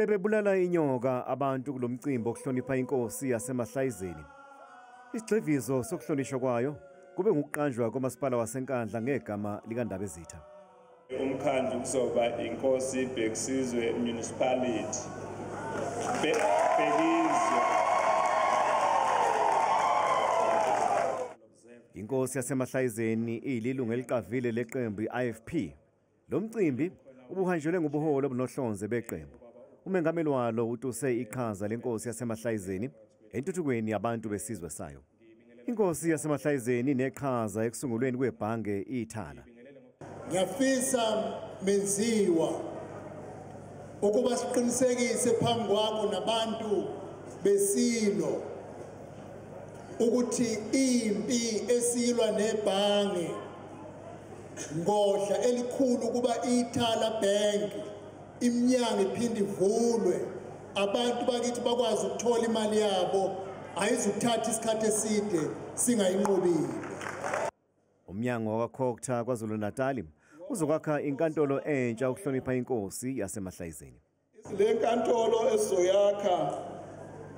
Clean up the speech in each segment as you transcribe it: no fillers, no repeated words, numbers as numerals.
Bebebulala inyoka abantu kulomcimbi okuhlonipha inkosi yaseMahlayizeni. Isigxivizo sokuhlonishwa kwayo kube ngukuqanjwa komasipala waseNkandla ngegama likaNdabezitha. Umkhandlu kuzoba inkosi Bhekisizwe Municipality. Inkosi yaseMahlayizeni iyilungu eliqavile leqembu i-IFP. Lo mcimbi ubuhanjelwe ngobuholo obunohlonze beqembu. Umengameli walo utuse iqhaza lenkosi yaseMahlayizeni entuthukweni yabantu besizwe sayo. Inkosi yaseMahlayizeni ineqhaza ekusungulweni kwebhange iThala. Ngiyafisa menziwa ukuba siqinisekise phambi kwakho nabantu besilo ukuthi impi esilwa nebhange ngodla elikhulu kuba iThala Bank iminyango iphinde ivulwe abantu bakithi bakwazi ukuthola imali yabo ayizukuthatha isikhathi eside singayinqobile. Umnyango wakwaCokta KwaZulu-Natal uzokwakha inkantolo entsha ukuhlonipha inkosi yaseMahlayizeni. Le nkantolo esizoyakha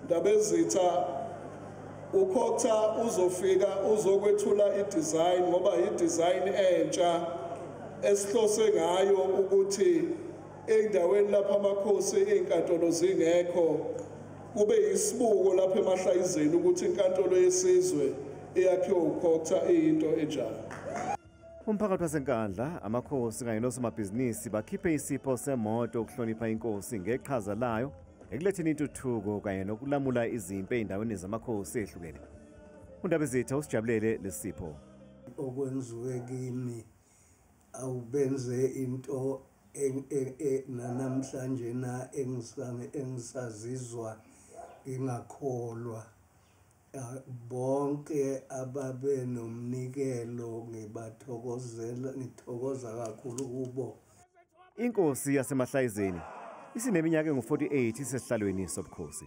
Ndabezitha uCokta uzofika uzokwethula i-design ngoba i-design entsha esihlose ngayo ukuthi endaweni lapha amakhosi inkantolo zingekho kube yisibuko lapha eMahlayizeni ukuthi inkantolo yesizwe eyakhiwe uCokta into enjalo. Umphakathi waseNkandla, amakhosi kanye nosomabhizinisi bakhiphe isipho semoto ukuhlonipha inkosi ngeqhaza layo ekuletheni intuthuko kanye nokulamula izimpi endaweni zamakhosi ehlukene. uNdabezitha usijabulele lesipho. Okwenziwe kimi awubenze into namhlanje na engisazizwa ingakholwa. Bonke ababe nomnikelo ngithokoza kakhulu kubo. Inkosi yaseMahlayizeni isineminyaka engu-48 isesihlalweni sobukhosi.